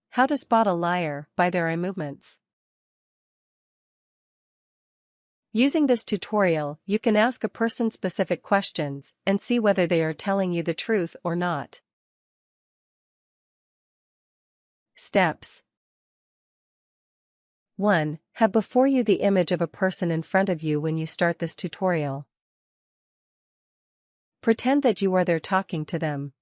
How to spot a liar by their eye movements. Using this tutorial, you can ask a person specific questions and see whether they are telling you the truth or not. Steps. 1. Have before you the image of a person in front of you when you start this tutorial. Pretend that you are there talking to them.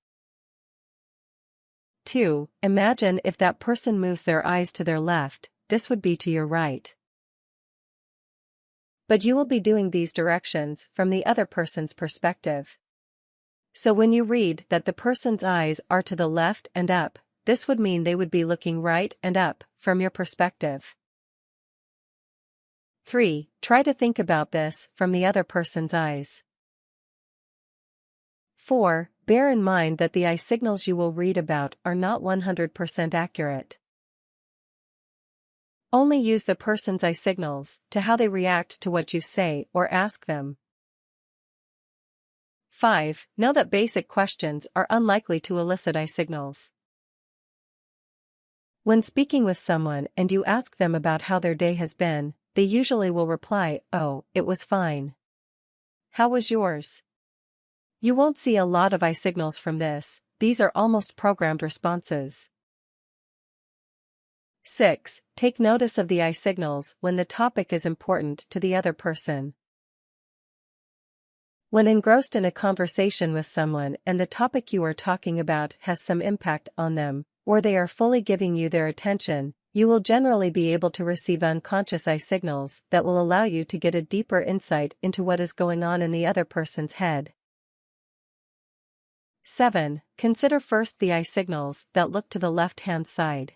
2. Imagine if that person moves their eyes to their left, this would be to your right. But you will be doing these directions from the other person's perspective. So when you read that the person's eyes are to the left and up, this would mean they would be looking right and up from your perspective. 3. Try to think about this from the other person's eyes. 4. Bear in mind that the eye signals you will read about are not 100% accurate. Only use the person's eye signals to how they react to what you say or ask them. 5. Know that basic questions are unlikely to elicit eye signals. When speaking with someone and you ask them about how their day has been, they usually will reply, "Oh, it was fine. How was yours?" You won't see a lot of eye signals from this, these are almost programmed responses. 6. Take notice of the eye signals when the topic is important to the other person. When engrossed in a conversation with someone and the topic you are talking about has some impact on them, or they are fully giving you their attention, you will generally be able to receive unconscious eye signals that will allow you to get a deeper insight into what is going on in the other person's head. 7. Consider first the eye signals that look to the left-hand side.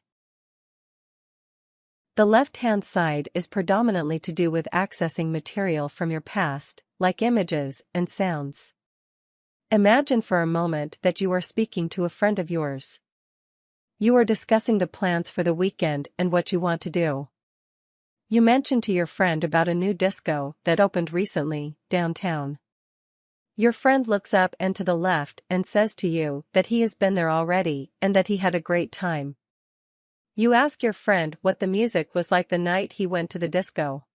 The left-hand side is predominantly to do with accessing material from your past, like images and sounds. Imagine for a moment that you are speaking to a friend of yours. You are discussing the plans for the weekend and what you want to do. You mention to your friend about a new disco that opened recently, downtown. Your friend looks up and to the left and says to you that he has been there already and that he had a great time. You ask your friend what the music was like the night he went to the disco.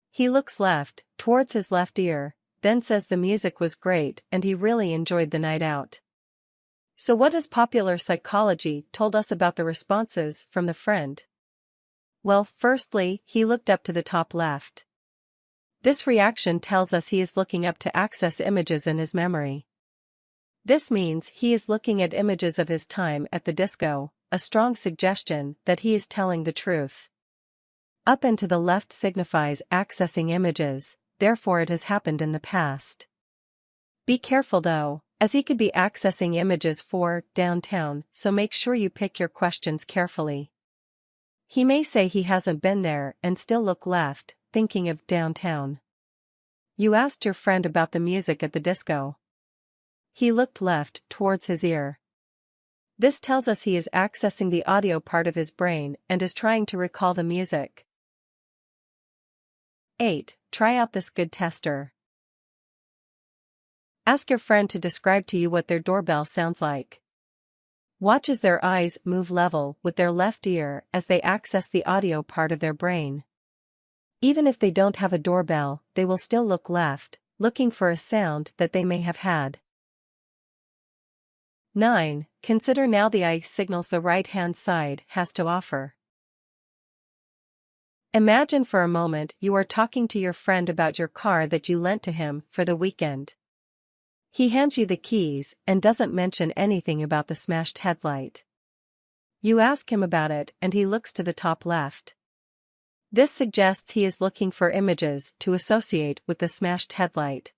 He looks left, towards his left ear, then says the music was great and he really enjoyed the night out. So what has popular psychology told us about the responses from the friend? Well, firstly, he looked up to the top left. This reaction tells us he is looking up to access images in his memory. This means he is looking at images of his time at the disco, a strong suggestion that he is telling the truth. Up and to the left signifies accessing images, therefore it has happened in the past. Be careful though, as he could be accessing images for downtown, so make sure you pick your questions carefully. He may say he hasn't been there and still look left, thinking of downtown. You asked your friend about the music at the disco. He looked left, towards his ear. This tells us he is accessing the audio part of his brain and is trying to recall the music. 8. Try out this good tester. Ask your friend to describe to you what their doorbell sounds like. Watch as their eyes move level with their left ear as they access the audio part of their brain. Even if they don't have a doorbell, they will still look left, looking for a sound that they may have had. 9. Consider now the eye signals the right-hand side has to offer. Imagine for a moment you are talking to your friend about your car that you lent to him for the weekend. He hands you the keys and doesn't mention anything about the smashed headlight. You ask him about it and he looks to the top left. This suggests he is looking for images to associate with the smashed headlight.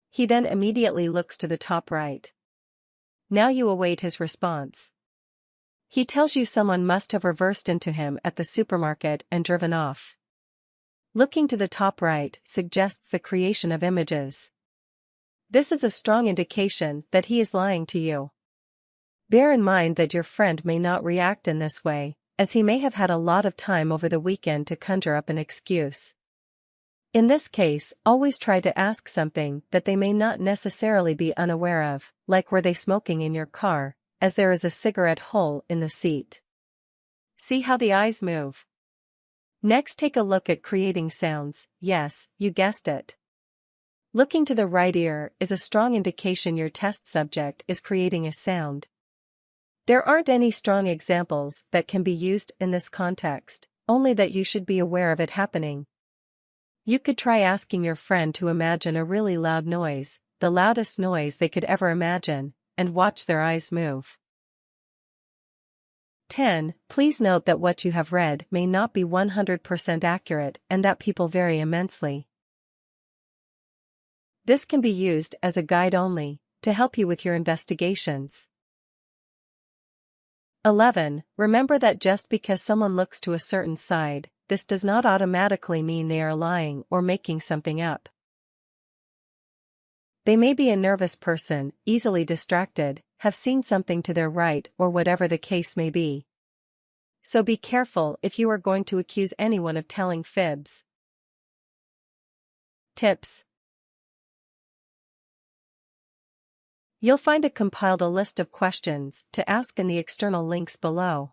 He then immediately looks to the top right. Now you await his response. He tells you someone must have reversed into him at the supermarket and driven off. Looking to the top right suggests the creation of images. This is a strong indication that he is lying to you. Bear in mind that your friend may not react in this way, as he may have had a lot of time over the weekend to conjure up an excuse. In this case, always try to ask something that they may not necessarily be unaware of, like were they smoking in your car, as there is a cigarette hole in the seat. See how the eyes move. Next, take a look at creating sounds. Yes, you guessed it. Looking to the right ear is a strong indication your test subject is creating a sound. There aren't any strong examples that can be used in this context, only that you should be aware of it happening. You could try asking your friend to imagine a really loud noise, the loudest noise they could ever imagine, and watch their eyes move. 10. Please note that what you have read may not be 100% accurate and that people vary immensely. This can be used as a guide only, to help you with your investigations. 11. Remember that just because someone looks to a certain side, this does not automatically mean they are lying or making something up. They may be a nervous person, easily distracted, have seen something to their right, or whatever the case may be. So be careful if you are going to accuse anyone of telling fibs. Tips. You'll find compiled a list of questions to ask in the external links below.